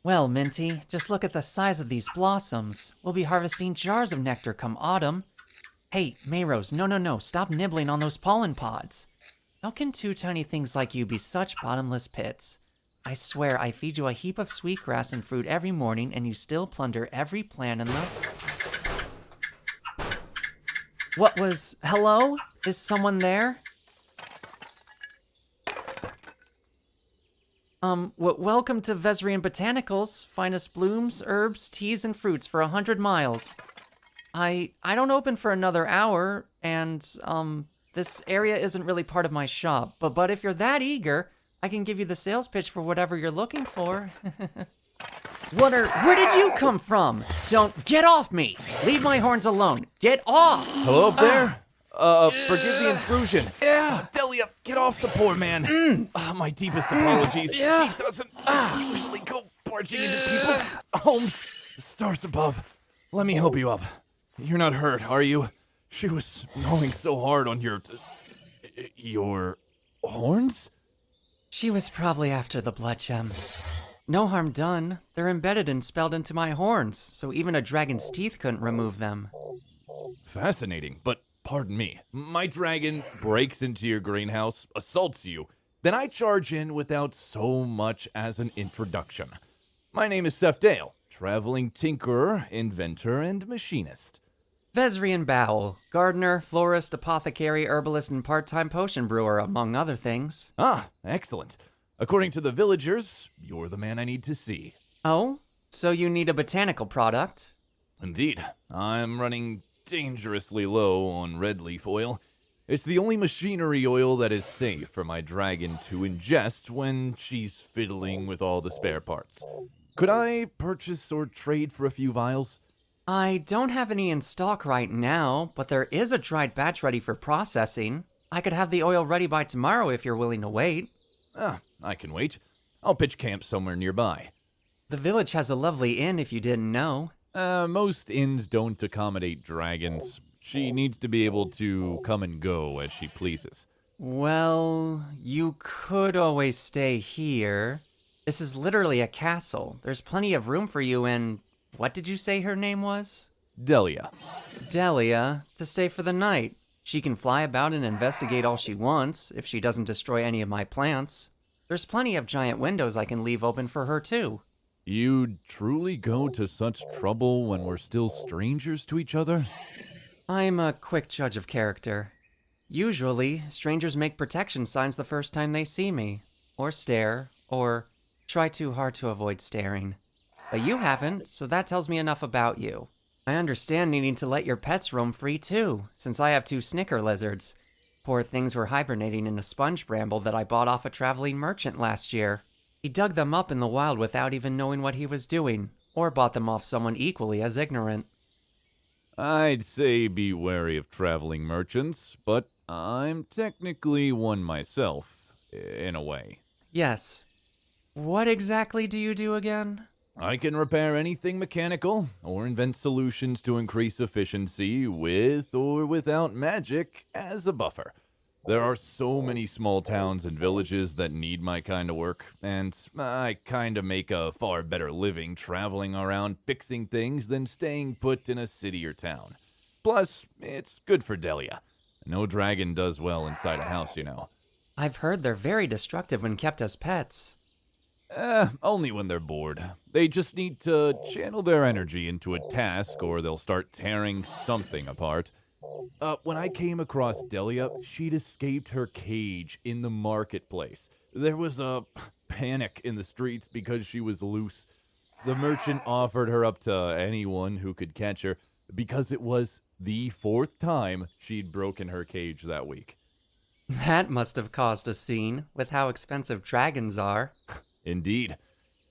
Well, Minty, just look at the size of these blossoms. We'll be harvesting jars of nectar come autumn. Hey, Mayrose, no, stop nibbling on those pollen pods. How can two tiny things like you be such bottomless pits? I swear I feed you a heap of sweet grass and fruit every morning, and you still plunder every plant in the... What was... Hello? Is someone there? Welcome to Vesrian Botanicals. Finest blooms, herbs, teas, and fruits for 100 miles. I don't open for another hour, and, this area isn't really part of my shop, but if you're that eager, I can give you the sales pitch for whatever you're looking for. Where did you come from? Don't, get off me! Leave my horns alone! Get off! Hello up there? Forgive the intrusion. Delia, get off the poor man. My deepest apologies. She doesn't usually go barging into people's homes. Stars above. Let me help you up. You're not hurt, are you? She was gnawing so hard on your horns? She was probably after the blood gems. No harm done. They're embedded and spelled into my horns, so even a dragon's teeth couldn't remove them. Fascinating, but pardon me. My dragon breaks into your greenhouse, assaults you, then I charge in without so much as an introduction. My name is Seth Dale, traveling tinkerer, inventor, and machinist. Vesrian Bowel, gardener, florist, apothecary, herbalist, and part-time potion brewer, among other things. Ah, excellent. According to the villagers, you're the man I need to see. Oh? So you need a botanical product? Indeed. I'm running dangerously low on red leaf oil. It's the only machinery oil that is safe for my dragon to ingest when she's fiddling with all the spare parts. Could I purchase or trade for a few vials? I don't have any in stock right now, but there is a dried batch ready for processing. I could have the oil ready by tomorrow if you're willing to wait. I can wait. I'll pitch camp somewhere nearby. The village has a lovely inn if you didn't know. Most inns don't accommodate dragons. She needs to be able to come and go as she pleases. Well, you could always stay here. This is literally a castle. There's plenty of room for you and... What did you say her name was? Delia. Delia, to stay for the night. She can fly about and investigate all she wants, if she doesn't destroy any of my plants. There's plenty of giant windows I can leave open for her, too. You'd truly go to such trouble when we're still strangers to each other? I'm a quick judge of character. Usually, strangers make protection signs the first time they see me. Or stare, or try too hard to avoid staring. But you haven't, so that tells me enough about you. I understand needing to let your pets roam free too, since I have 2 snicker lizards. Poor things were hibernating in a sponge bramble that I bought off a traveling merchant last year. He dug them up in the wild without even knowing what he was doing, or bought them off someone equally as ignorant. I'd say be wary of traveling merchants, but I'm technically one myself, in a way. Yes. What exactly do you do again? I can repair anything mechanical, or invent solutions to increase efficiency with or without magic as a buffer. There are so many small towns and villages that need my kind of work, and I kinda make a far better living traveling around fixing things than staying put in a city or town. Plus, it's good for Delia. No dragon does well inside a house, you know. I've heard they're very destructive when kept as pets. Only when they're bored. They just need to channel their energy into a task or they'll start tearing something apart. When I came across Delia, she'd escaped her cage in the marketplace. There was a panic in the streets because she was loose. The merchant offered her up to anyone who could catch her because it was the 4th time she'd broken her cage that week. That must have caused a scene, with how expensive dragons are. Indeed.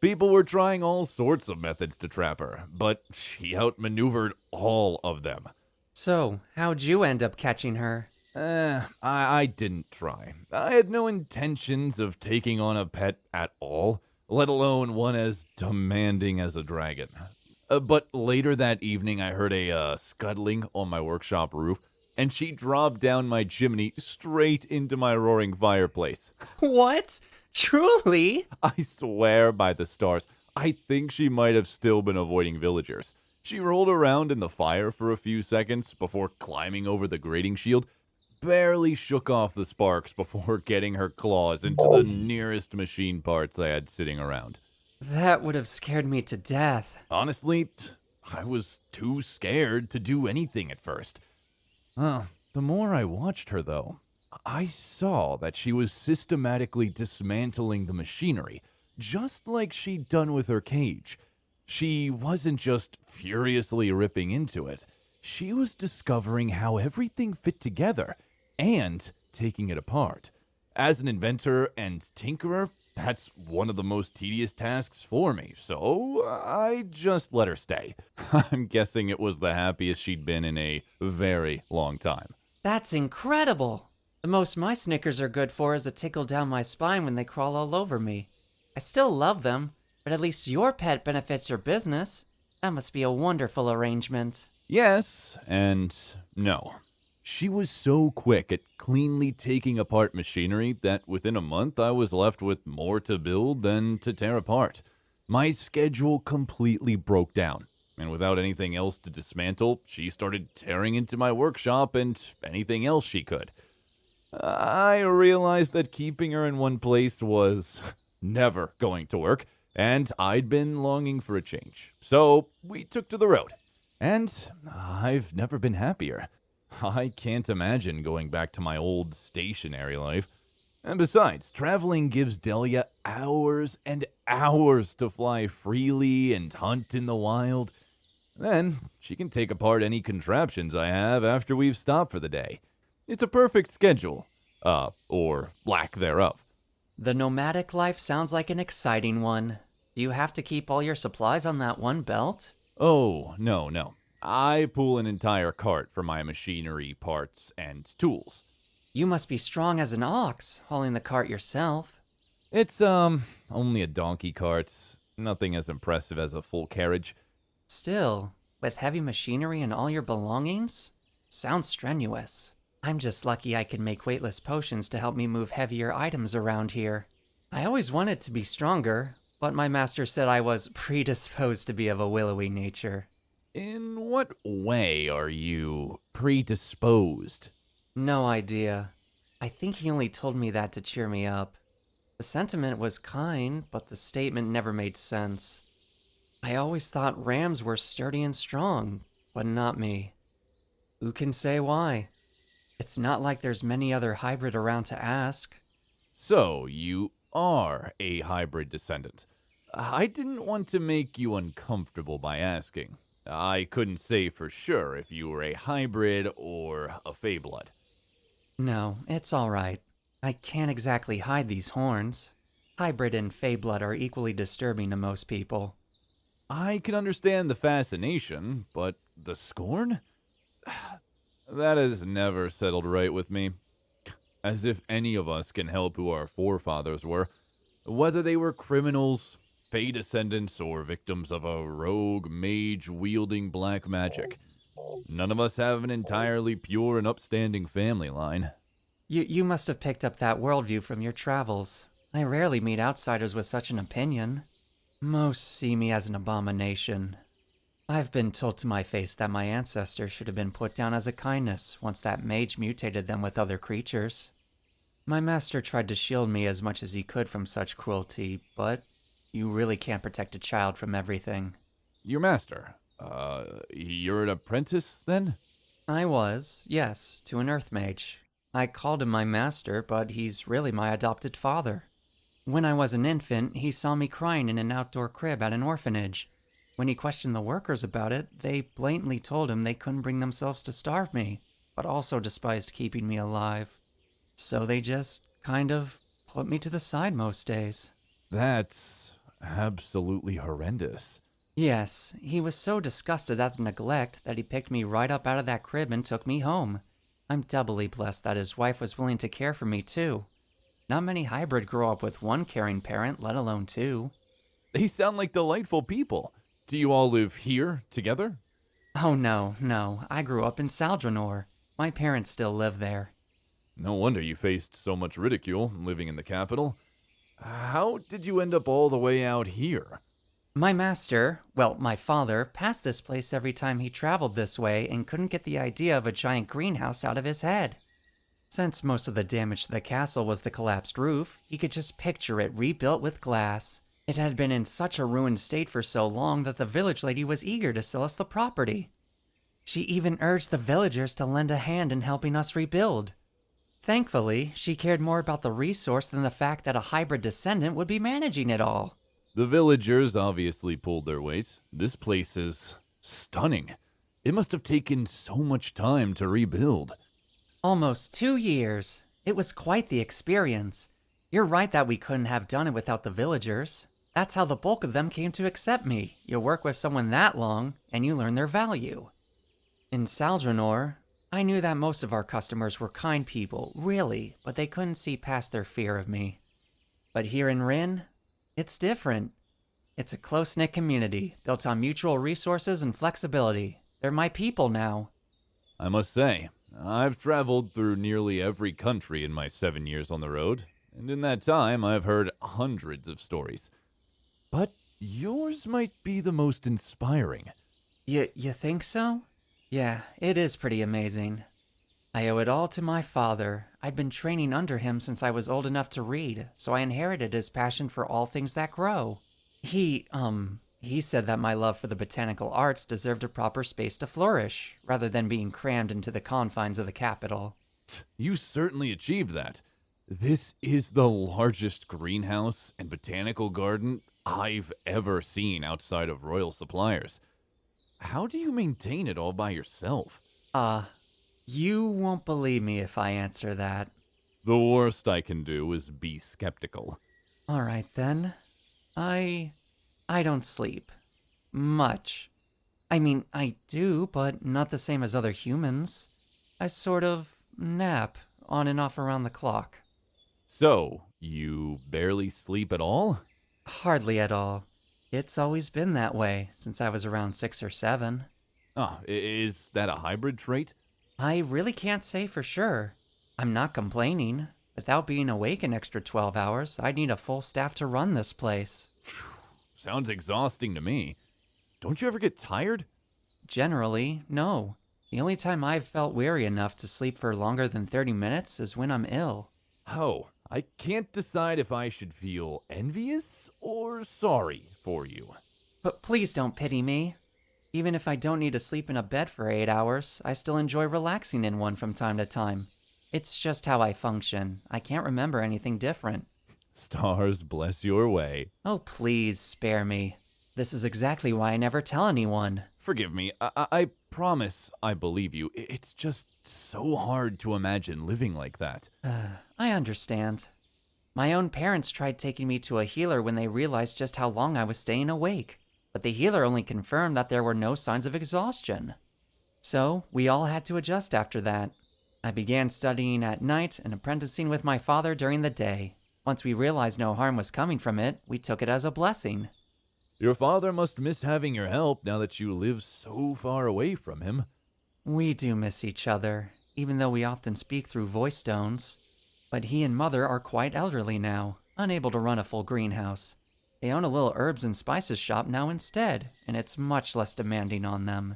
People were trying all sorts of methods to trap her, but she outmaneuvered all of them. So, how'd you end up catching her? I didn't try. I had no intentions of taking on a pet at all, let alone one as demanding as a dragon. But later that evening, I heard a scuttling on my workshop roof. and she dropped down my chimney straight into my roaring fireplace. What? Truly? I swear by the stars, I think she might have still been avoiding villagers. She rolled around in the fire for a few seconds before climbing over the grating shield, barely shook off the sparks before getting her claws into the nearest machine parts I had sitting around. That would have scared me to death. Honestly, I was too scared to do anything at first. The more I watched her, though, I saw that she was systematically dismantling the machinery, just like she'd done with her cage. She wasn't just furiously ripping into it, she was discovering how everything fit together and taking it apart. As an inventor and tinkerer, that's one of the most tedious tasks for me, so I just let her stay. I'm guessing it was the happiest she'd been in a very long time. That's incredible. The most my Snickers are good for is a tickle down my spine when they crawl all over me. I still love them, but at least your pet benefits your business. That must be a wonderful arrangement. Yes and no. She was so quick at cleanly taking apart machinery that within a month I was left with more to build than to tear apart. My schedule completely broke down, and without anything else to dismantle, she started tearing into my workshop and anything else she could. I realized that keeping her in one place was never going to work, and I'd been longing for a change. So we took to the road, and I've never been happier. I can't imagine going back to my old stationary life. And besides, traveling gives Delia hours and hours to fly freely and hunt in the wild. Then she can take apart any contraptions I have after we've stopped for the day. It's a perfect schedule. Or lack thereof. The nomadic life sounds like an exciting one. Do you have to keep all your supplies on that one belt? Oh, no. I pull an entire cart for my machinery, parts, and tools. You must be strong as an ox, hauling the cart yourself. It's, only a donkey cart. Nothing as impressive as a full carriage. Still, with heavy machinery and all your belongings? Sounds strenuous. I'm just lucky I can make weightless potions to help me move heavier items around here. I always wanted to be stronger, but my master said I was predisposed to be of a willowy nature. In what way are you predisposed? No idea. I think he only told me that to cheer me up. The sentiment was kind, but the statement never made sense. I always thought rams were sturdy and strong, but not me. Who can say why? It's not like there's many other hybrid around to ask. So, you are a hybrid descendant. I didn't want to make you uncomfortable by asking. I couldn't say for sure if you were a hybrid or a Feyblood. No, it's alright. I can't exactly hide these horns. Hybrid and Feyblood are equally disturbing to most people. I can understand the fascination, but the scorn? That has never settled right with me. As if any of us can help who our forefathers were, whether they were criminals, Fey descendants, or victims of a rogue mage wielding black magic. None of us have an entirely pure and upstanding family line. You must have picked up that worldview from your travels. I rarely meet outsiders with such an opinion. Most see me as an abomination. I've been told to my face that my ancestors should have been put down as a kindness once that mage mutated them with other creatures. My master tried to shield me as much as he could from such cruelty, but you really can't protect a child from everything. Your master? You're an apprentice, then? I was, yes, to an earth mage. I called him my master, but he's really my adopted father. When I was an infant, he saw me crying in an outdoor crib at an orphanage. When he questioned the workers about it, they blatantly told him they couldn't bring themselves to starve me, but also despised keeping me alive. So they just kind of put me to the side most days. That's absolutely horrendous. Yes, he was so disgusted at the neglect that he picked me right up out of that crib and took me home. I'm doubly blessed that his wife was willing to care for me too. Not many hybrid grow up with one caring parent, let alone two. They sound like delightful people. Do you all live here together? Oh no, I grew up in Saldranor. My parents still live there. No wonder you faced so much ridicule living in the capital. How did you end up all the way out here? My master, well, my father, passed this place every time he traveled this way and couldn't get the idea of a giant greenhouse out of his head. Since most of the damage to the castle was the collapsed roof, he could just picture it rebuilt with glass. It had been in such a ruined state for so long that the village lady was eager to sell us the property. She even urged the villagers to lend a hand in helping us rebuild. Thankfully, she cared more about the resource than the fact that a hybrid descendant would be managing it all. The villagers obviously pulled their weight. This place is stunning. It must have taken so much time to rebuild. Almost 2 years. It was quite the experience. You're right that we couldn't have done it without the villagers. That's how the bulk of them came to accept me. You work with someone that long, and you learn their value. In Saldranor, I knew that most of our customers were kind people, really, but they couldn't see past their fear of me. But here in Rin, it's different. It's a close-knit community, built on mutual resources and flexibility. They're my people now. I must say, I've traveled through nearly every country in my 7 years on the road, and in that time I've heard hundreds of stories. But yours might be the most inspiring. You think so? Yeah, it is pretty amazing. I owe it all to my father. I'd been training under him since I was old enough to read, so I inherited his passion for all things that grow. He said that my love for the botanical arts deserved a proper space to flourish, rather than being crammed into the confines of the capital. You certainly achieved that. This is the largest greenhouse and botanical garden I've ever seen outside of Royal Suppliers. How do you maintain it all by yourself? You won't believe me if I answer that. The worst I can do is be skeptical. All right then. I don't sleep. Much. I mean, I do, but not the same as other humans. I sort of nap on and off around the clock. So, you barely sleep at all? Hardly at all. It's always been that way since I was around 6 or 7. Oh, is that a hybrid trait? I really can't say for sure. I'm not complaining. Without being awake an extra 12 hours, I'd need a full staff to run this place. Sounds exhausting to me. Don't you ever get tired? Generally, no. The only time I've felt weary enough to sleep for longer than 30 minutes is when I'm ill. Oh, I can't decide if I should feel envious or sorry for you. But please don't pity me. Even if I don't need to sleep in a bed for 8 hours, I still enjoy relaxing in one from time to time. It's just how I function. I can't remember anything different. Stars bless your way. Oh, please spare me. This is exactly why I never tell anyone. Forgive me, I promise I believe you. It's just so hard to imagine living like that. I understand. My own parents tried taking me to a healer when they realized just how long I was staying awake, but the healer only confirmed that there were no signs of exhaustion. So, we all had to adjust after that. I began studying at night and apprenticing with my father during the day. Once we realized no harm was coming from it, we took it as a blessing. Your father must miss having your help now that you live so far away from him. We do miss each other, even though we often speak through voice tones. But he and mother are quite elderly now, unable to run a full greenhouse. They own a little herbs and spices shop now instead, and it's much less demanding on them.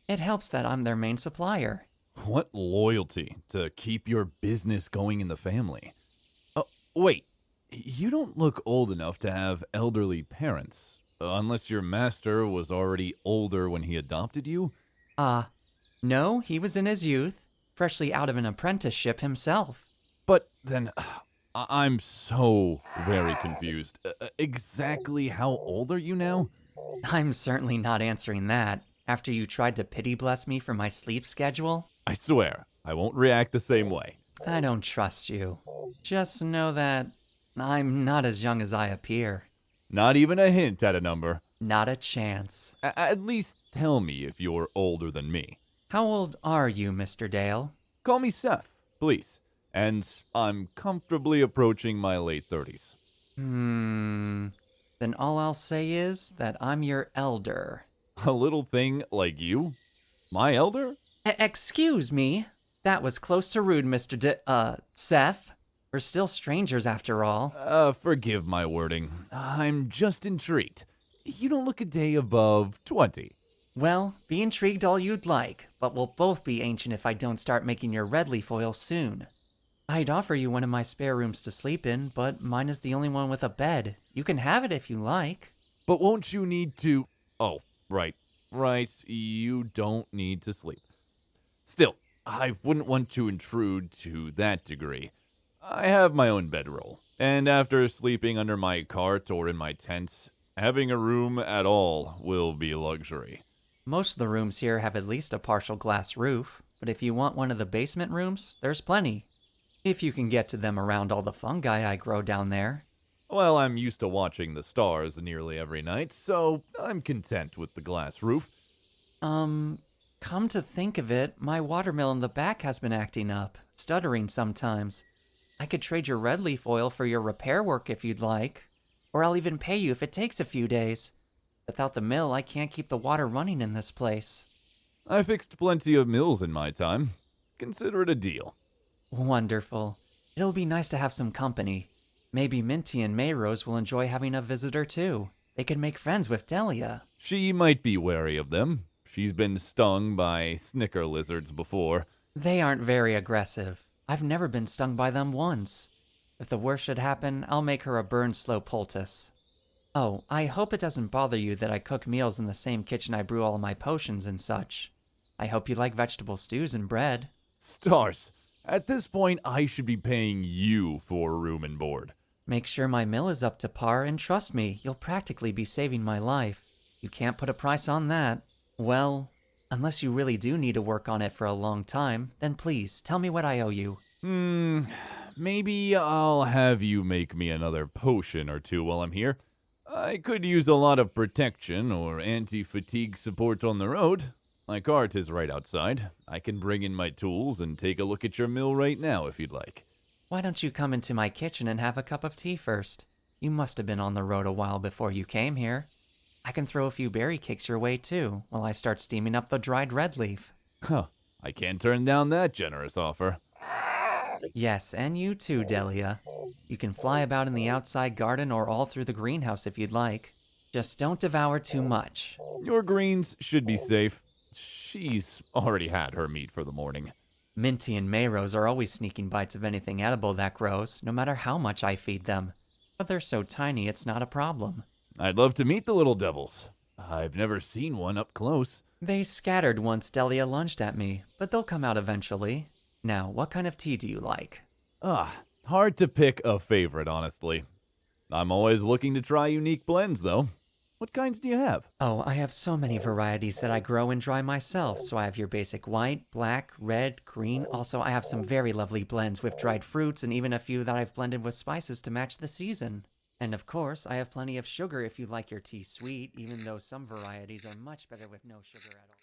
It helps that I'm their main supplier. What loyalty to keep your business going in the family. Oh, wait. You don't look old enough to have elderly parents, unless your master was already older when he adopted you? No, he was in his youth, freshly out of an apprenticeship himself. But then, I'm so very confused. Exactly how old are you now? I'm certainly not answering that, after you tried to pity bless me for my sleep schedule. I swear, I won't react the same way. I don't trust you. Just know that I'm not as young as I appear. Not even a hint at a number. Not a chance. At least tell me if you're older than me. How old are you, Mr. Dale? Call me Seth, please. And I'm comfortably approaching my late 30s. Then all I'll say is that I'm your elder. A little thing like you? My elder? Excuse me? That was close to rude, Seth. We're still strangers after all. Forgive my wording. I'm just intrigued. You don't look a day above 20. Well, be intrigued all you'd like, but we'll both be ancient if I don't start making your red leaf oil soon. I'd offer you one of my spare rooms to sleep in, but mine is the only one with a bed. You can have it if you like. But won't you need to... Oh, right. Right, you don't need to sleep. Still, I wouldn't want to intrude to that degree. I have my own bedroll, and after sleeping under my cart or in my tent, having a room at all will be a luxury. Most of the rooms here have at least a partial glass roof, but if you want one of the basement rooms, there's plenty. If you can get to them around all the fungi I grow down there. Well, I'm used to watching the stars nearly every night, so I'm content with the glass roof. Come to think of it, my watermill in the back has been acting up, stuttering sometimes. I could trade your red leaf oil for your repair work if you'd like, or I'll even pay you if it takes a few days. Without the mill, I can't keep the water running in this place. I fixed plenty of mills in my time. Consider it a deal. Wonderful. It'll be nice to have some company. Maybe Minty and Mayrose will enjoy having a visitor too. They could make friends with Delia. She might be wary of them. She's been stung by snicker lizards before. They aren't very aggressive. I've never been stung by them once. If the worst should happen, I'll make her a burn slow poultice. Oh, I hope it doesn't bother you that I cook meals in the same kitchen I brew all my potions and such. I hope you like vegetable stews and bread. Stars, at this point I should be paying you for room and board. Make sure my mill is up to par, and trust me, you'll practically be saving my life. You can't put a price on that. Well, unless you really do need to work on it for a long time, then please, tell me what I owe you. Maybe I'll have you make me another potion or two while I'm here. I could use a lot of protection or anti-fatigue support on the road. My cart is right outside. I can bring in my tools and take a look at your mill right now if you'd like. Why don't you come into my kitchen and have a cup of tea first? You must have been on the road a while before you came here. I can throw a few berry cakes your way too, while I start steaming up the dried red leaf. Huh, I can't turn down that generous offer. Yes, and you too, Delia. You can fly about in the outside garden or all through the greenhouse if you'd like. Just don't devour too much. Your greens should be safe. She's already had her meat for the morning. Minty and Mayrose are always sneaking bites of anything edible that grows, no matter how much I feed them. But they're so tiny it's not a problem. I'd love to meet the little devils. I've never seen one up close. They scattered once Delia lunged at me, but they'll come out eventually. Now, what kind of tea do you like? Hard to pick a favorite, honestly. I'm always looking to try unique blends, though. What kinds do you have? Oh, I have so many varieties that I grow and dry myself. So I have your basic white, black, red, green. Also, I have some very lovely blends with dried fruits and even a few that I've blended with spices to match the season. And of course, I have plenty of sugar if you like your tea sweet, even though some varieties are much better with no sugar at all.